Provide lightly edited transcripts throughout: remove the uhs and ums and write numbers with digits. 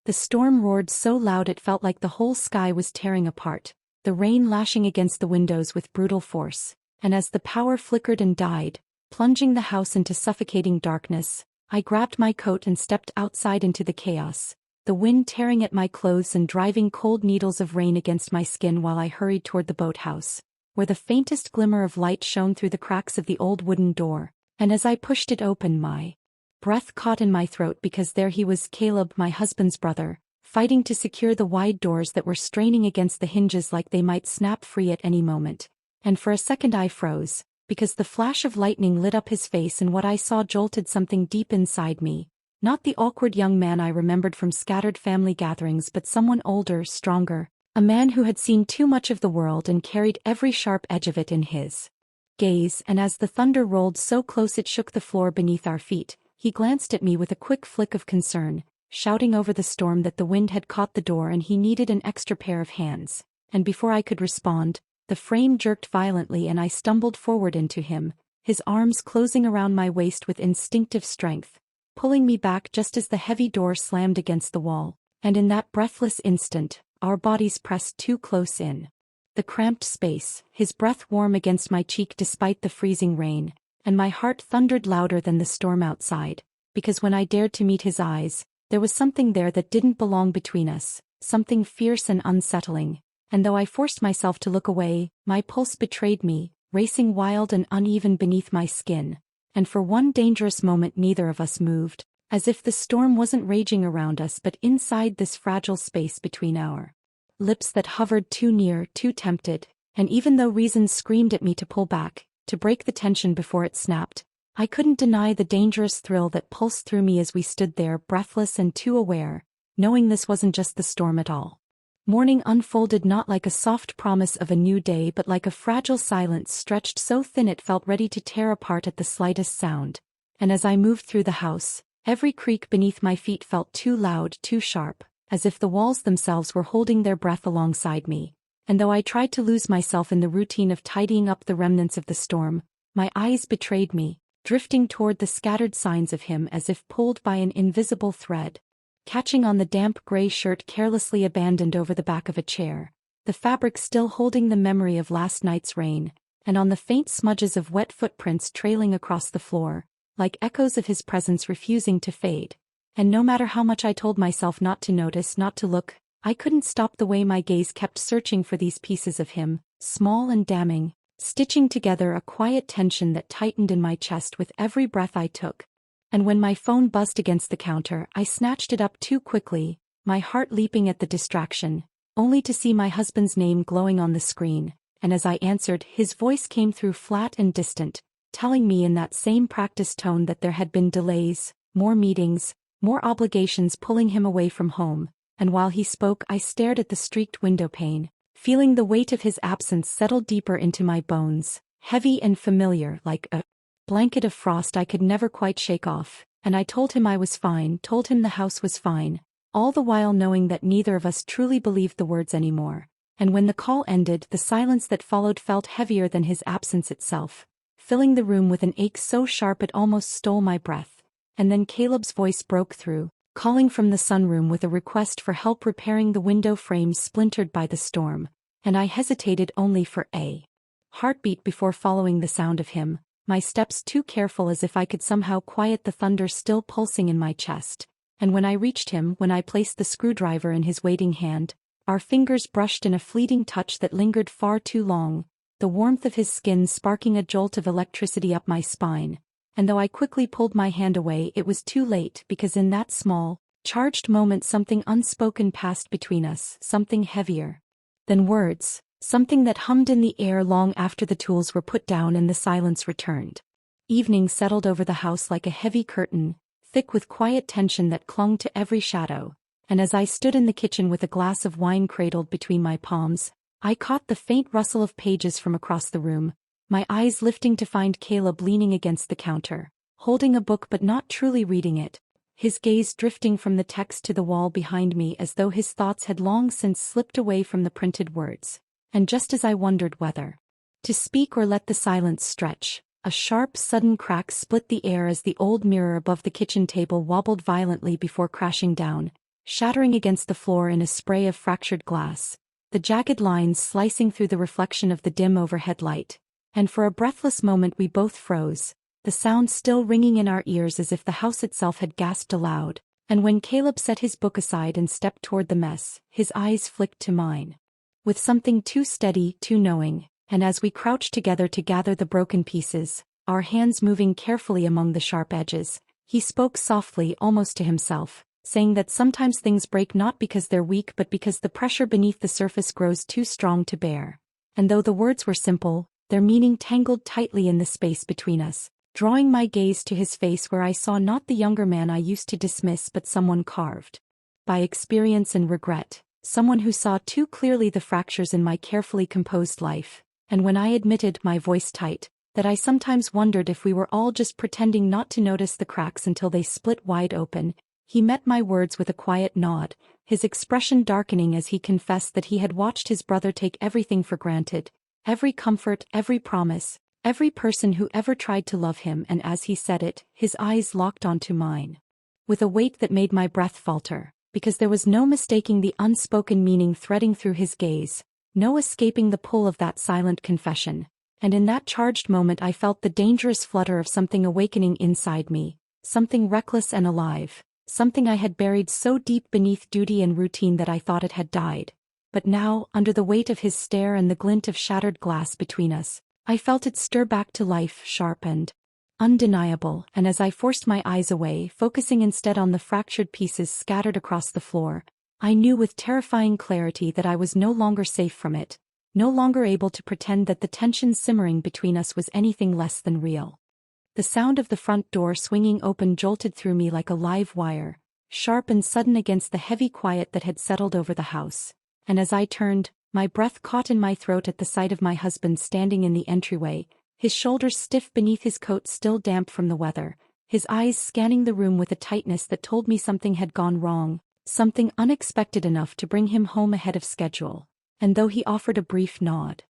The storm roared so loud it felt like the whole sky was tearing apart, the rain lashing against the windows with brutal force, and as the power flickered and died, plunging the house into suffocating darkness, I grabbed my coat and stepped outside into the chaos, the wind tearing at my clothes and driving cold needles of rain against my skin while I hurried toward the boathouse, where the faintest glimmer of light shone through the cracks of the old wooden door, and as I pushed it open my breath caught in my throat because there he was, Caleb, my husband's brother, fighting to secure the wide doors that were straining against the hinges like they might snap free at any moment. And for a second I froze, because the flash of lightning lit up his face and what I saw jolted something deep inside me. Not the awkward young man I remembered from scattered family gatherings, but someone older, stronger, a man who had seen too much of the world and carried every sharp edge of it in his gaze, and as the thunder rolled so close it shook the floor beneath our feet, he glanced at me with a quick flick of concern, shouting over the storm that the wind had caught the door and he needed an extra pair of hands. And before I could respond, the frame jerked violently and I stumbled forward into him, his arms closing around my waist with instinctive strength, pulling me back just as the heavy door slammed against the wall, and in that breathless instant, our bodies pressed too close in the cramped space, his breath warm against my cheek despite the freezing rain, and my heart thundered louder than the storm outside, because when I dared to meet his eyes, there was something there that didn't belong between us, something fierce and unsettling, and though I forced myself to look away, my pulse betrayed me, racing wild and uneven beneath my skin. And for one dangerous moment neither of us moved, as if the storm wasn't raging around us but inside this fragile space between our lips that hovered too near, too tempted, and even though reason screamed at me to pull back, to break the tension before it snapped, I couldn't deny the dangerous thrill that pulsed through me as we stood there breathless and too aware, knowing this wasn't just the storm at all. Morning unfolded not like a soft promise of a new day but like a fragile silence stretched so thin it felt ready to tear apart at the slightest sound. And as I moved through the house, every creak beneath my feet felt too loud, too sharp, as if the walls themselves were holding their breath alongside me. And though I tried to lose myself in the routine of tidying up the remnants of the storm, my eyes betrayed me, drifting toward the scattered signs of him as if pulled by an invisible thread. Catching on the damp gray shirt carelessly abandoned over the back of a chair, the fabric still holding the memory of last night's rain, and on the faint smudges of wet footprints trailing across the floor, like echoes of his presence refusing to fade. And no matter how much I told myself not to notice, not to look, I couldn't stop the way my gaze kept searching for these pieces of him, small and damning, stitching together a quiet tension that tightened in my chest with every breath I took. And when my phone buzzed against the counter, I snatched it up too quickly, my heart leaping at the distraction, only to see my husband's name glowing on the screen, and as I answered, his voice came through flat and distant, telling me in that same practiced tone that there had been delays, more meetings, more obligations pulling him away from home, and while he spoke I stared at the streaked window pane, feeling the weight of his absence settle deeper into my bones, heavy and familiar like a blanket of frost I could never quite shake off. And I told him I was fine, told him the house was fine, all the while knowing that neither of us truly believed the words anymore. And when the call ended, the silence that followed felt heavier than his absence itself, filling the room with an ache so sharp it almost stole my breath. And then Caleb's voice broke through, calling from the sunroom with a request for help repairing the window frames splintered by the storm, and I hesitated only for a heartbeat before following the sound of him, my steps too careful as if I could somehow quiet the thunder still pulsing in my chest. And when I reached him, when I placed the screwdriver in his waiting hand, our fingers brushed in a fleeting touch that lingered far too long, the warmth of his skin sparking a jolt of electricity up my spine. And though I quickly pulled my hand away, it was too late, because in that small, charged moment something unspoken passed between us, something heavier than words, something that hummed in the air long after the tools were put down and the silence returned. Evening settled over the house like a heavy curtain, thick with quiet tension that clung to every shadow, and as I stood in the kitchen with a glass of wine cradled between my palms, I caught the faint rustle of pages from across the room, my eyes lifting to find Caleb leaning against the counter, holding a book but not truly reading it, his gaze drifting from the text to the wall behind me as though his thoughts had long since slipped away from the printed words. And just as I wondered whether to speak or let the silence stretch, a sharp, sudden crack split the air as the old mirror above the kitchen table wobbled violently before crashing down, shattering against the floor in a spray of fractured glass, the jagged lines slicing through the reflection of the dim overhead light. And for a breathless moment we both froze, the sound still ringing in our ears as if the house itself had gasped aloud. And when Caleb set his book aside and stepped toward the mess, his eyes flicked to mine. With something too steady, too knowing, and as we crouched together to gather the broken pieces, our hands moving carefully among the sharp edges, he spoke softly, almost to himself, saying that sometimes things break not because they're weak but because the pressure beneath the surface grows too strong to bear. And though the words were simple, their meaning tangled tightly in the space between us, drawing my gaze to his face where I saw not the younger man I used to dismiss but someone carved by experience and regret, someone who saw too clearly the fractures in my carefully composed life. And when I admitted, my voice tight, that I sometimes wondered if we were all just pretending not to notice the cracks until they split wide open, he met my words with a quiet nod, his expression darkening as he confessed that he had watched his brother take everything for granted, every comfort, every promise, every person who ever tried to love him, and as he said it, his eyes locked onto mine with a weight that made my breath falter, because there was no mistaking the unspoken meaning threading through his gaze, no escaping the pull of that silent confession. And in that charged moment I felt the dangerous flutter of something awakening inside me, something reckless and alive, something I had buried so deep beneath duty and routine that I thought it had died. But now, under the weight of his stare and the glint of shattered glass between us, I felt it stir back to life, sharp and undeniable, and as I forced my eyes away, focusing instead on the fractured pieces scattered across the floor, I knew with terrifying clarity that I was no longer safe from it, no longer able to pretend that the tension simmering between us was anything less than real. The sound of the front door swinging open jolted through me like a live wire, sharp and sudden against the heavy quiet that had settled over the house, and as I turned, my breath caught in my throat at the sight of my husband standing in the entryway, his shoulders stiff beneath his coat still damp from the weather, his eyes scanning the room with a tightness that told me something had gone wrong, something unexpected enough to bring him home ahead of schedule. And though he offered a brief nod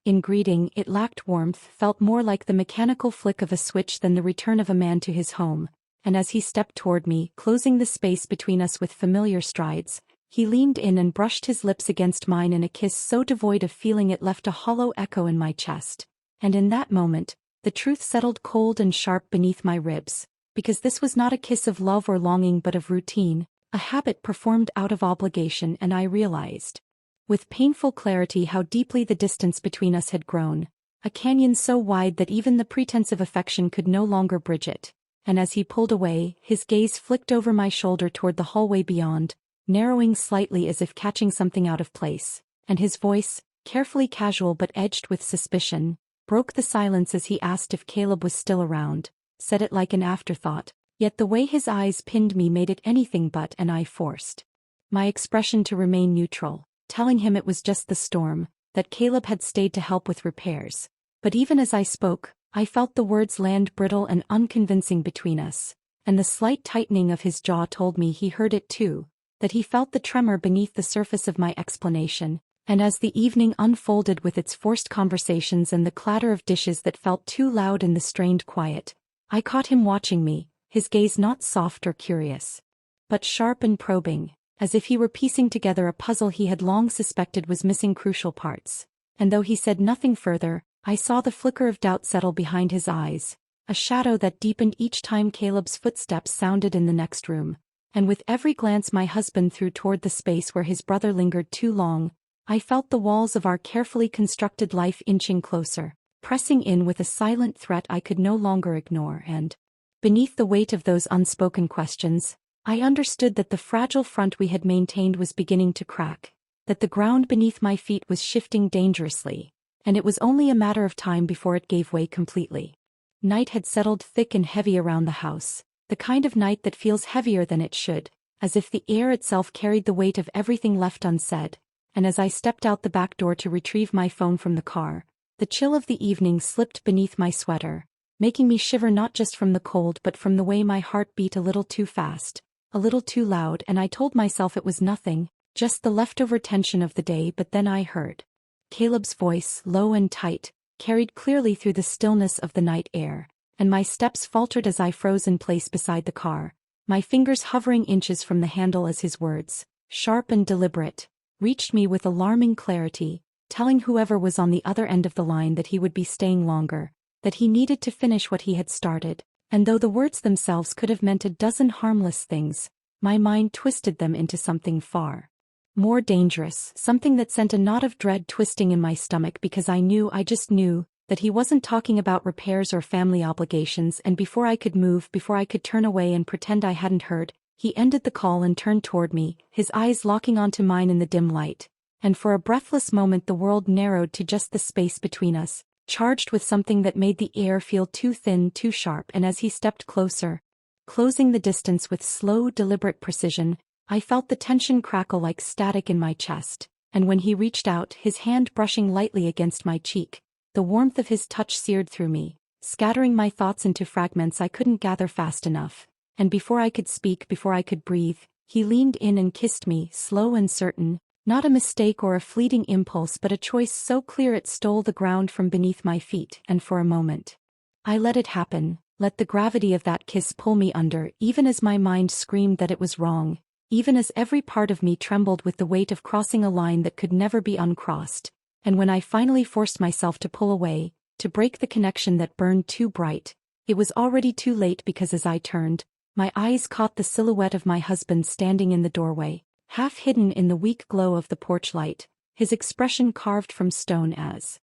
in greeting, it lacked warmth, felt more like the mechanical flick of a switch than the return of a man to his home. And as he stepped toward me, closing the space between us with familiar strides, he leaned in and brushed his lips against mine in a kiss so devoid of feeling it left a hollow echo in my chest. And in that moment, the truth settled cold and sharp beneath my ribs, because this was not a kiss of love or longing but of routine, a habit performed out of obligation, and I realized with painful clarity how deeply the distance between us had grown, a canyon so wide that even the pretense of affection could no longer bridge it. And as he pulled away, his gaze flicked over my shoulder toward the hallway beyond, narrowing slightly as if catching something out of place, and his voice, carefully casual but edged with suspicion, broke the silence as he asked if Caleb was still around, said it like an afterthought, yet the way his eyes pinned me made it anything but, and I forced my expression to remain neutral, telling him it was just the storm, that Caleb had stayed to help with repairs. But even as I spoke, I felt the words land brittle and unconvincing between us, and the slight tightening of his jaw told me he heard it too, that he felt the tremor beneath the surface of my explanation. And as the evening unfolded with its forced conversations and the clatter of dishes that felt too loud in the strained quiet, I caught him watching me, his gaze not soft or curious, but sharp and probing, as if he were piecing together a puzzle he had long suspected was missing crucial parts. And though he said nothing further, I saw the flicker of doubt settle behind his eyes, a shadow that deepened each time Caleb's footsteps sounded in the next room. And with every glance my husband threw toward the space where his brother lingered too long, I felt the walls of our carefully constructed life inching closer, pressing in with a silent threat I could no longer ignore. And beneath the weight of those unspoken questions, I understood that the fragile front we had maintained was beginning to crack, that the ground beneath my feet was shifting dangerously, and it was only a matter of time before it gave way completely. Night had settled thick and heavy around the house, the kind of night that feels heavier than it should, as if the air itself carried the weight of everything left unsaid. And as I stepped out the back door to retrieve my phone from the car, the chill of the evening slipped beneath my sweater, making me shiver not just from the cold but from the way my heart beat a little too fast, a little too loud, and I told myself it was nothing, just the leftover tension of the day. But then I heard Caleb's voice, low and tight, carried clearly through the stillness of the night air, and my steps faltered as I froze in place beside the car, my fingers hovering inches from the handle as his words, sharp and deliberate, reached me with alarming clarity, telling whoever was on the other end of the line that he would be staying longer, that he needed to finish what he had started, and though the words themselves could have meant a dozen harmless things, my mind twisted them into something far more dangerous, something that sent a knot of dread twisting in my stomach because I just knew, that he wasn't talking about repairs or family obligations, and before I could move, before I could turn away and pretend I hadn't heard, he ended the call and turned toward me, his eyes locking onto mine in the dim light, and for a breathless moment the world narrowed to just the space between us, charged with something that made the air feel too thin, too sharp, and as he stepped closer, closing the distance with slow, deliberate precision, I felt the tension crackle like static in my chest, and when he reached out, his hand brushing lightly against my cheek, the warmth of his touch seared through me, scattering my thoughts into fragments I couldn't gather fast enough, and before I could speak, before I could breathe, he leaned in and kissed me, slow and certain, not a mistake or a fleeting impulse but a choice so clear it stole the ground from beneath my feet, and for a moment, I let it happen, let the gravity of that kiss pull me under, even as my mind screamed that it was wrong, even as every part of me trembled with the weight of crossing a line that could never be uncrossed, and when I finally forced myself to pull away, to break the connection that burned too bright, it was already too late because as I turned, my eyes caught the silhouette of my husband standing in the doorway, half hidden in the weak glow of the porch light, his expression carved from stone as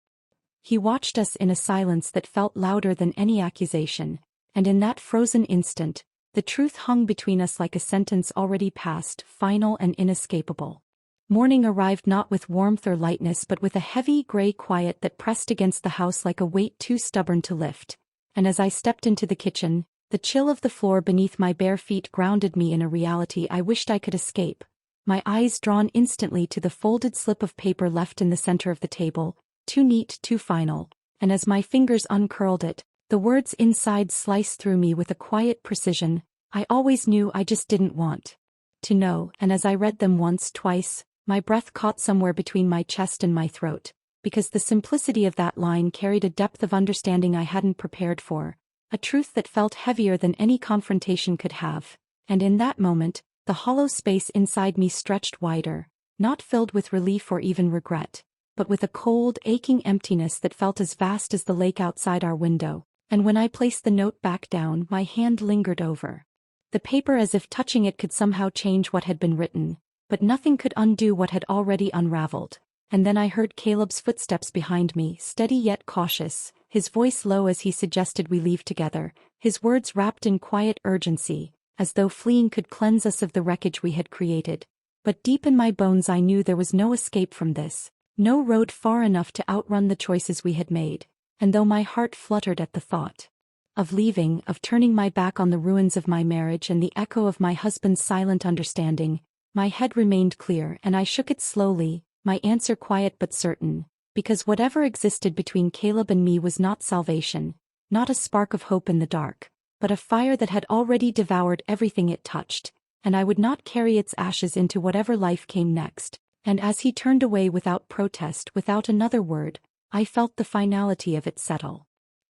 he watched us in a silence that felt louder than any accusation, and in that frozen instant, the truth hung between us like a sentence already passed, final and inescapable. Morning arrived not with warmth or lightness but with a heavy gray quiet that pressed against the house like a weight too stubborn to lift, and as I stepped into the kitchen, the chill of the floor beneath my bare feet grounded me in a reality I wished I could escape, my eyes drawn instantly to the folded slip of paper left in the center of the table, too neat, too final, and as my fingers uncurled it, the words inside sliced through me with a quiet precision, I always knew, I just didn't want to know, and as I read them once, twice, my breath caught somewhere between my chest and my throat, because the simplicity of that line carried a depth of understanding I hadn't prepared for, a truth that felt heavier than any confrontation could have, and in that moment, the hollow space inside me stretched wider, not filled with relief or even regret, but with a cold, aching emptiness that felt as vast as the lake outside our window, and when I placed the note back down, my hand lingered over the paper as if touching it could somehow change what had been written, but nothing could undo what had already unraveled, and then I heard Caleb's footsteps behind me, steady yet cautious, his voice low as he suggested we leave together, his words wrapped in quiet urgency, as though fleeing could cleanse us of the wreckage we had created. But deep in my bones I knew there was no escape from this, no road far enough to outrun the choices we had made, and though my heart fluttered at the thought of leaving, of turning my back on the ruins of my marriage and the echo of my husband's silent understanding, my head remained clear and I shook it slowly, my answer quiet but certain, because whatever existed between Caleb and me was not salvation, not a spark of hope in the dark, but a fire that had already devoured everything it touched, and I would not carry its ashes into whatever life came next, and as he turned away without protest, without another word, I felt the finality of it settle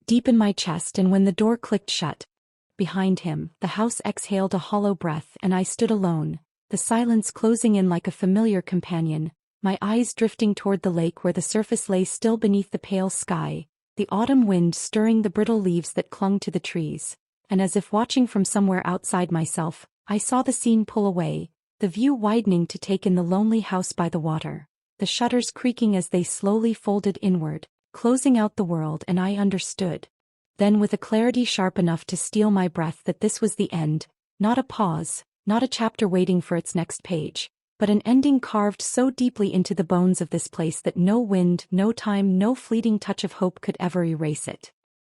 deep in my chest, and when the door clicked shut behind him, the house exhaled a hollow breath and I stood alone, the silence closing in like a familiar companion, my eyes drifting toward the lake where the surface lay still beneath the pale sky, the autumn wind stirring the brittle leaves that clung to the trees, and as if watching from somewhere outside myself, I saw the scene pull away, the view widening to take in the lonely house by the water, the shutters creaking as they slowly folded inward, closing out the world, and I understood. Then with a clarity sharp enough to steal my breath that this was the end, not a pause, not a chapter waiting for its next page, but an ending carved so deeply into the bones of this place that no wind, no time, no fleeting touch of hope could ever erase it.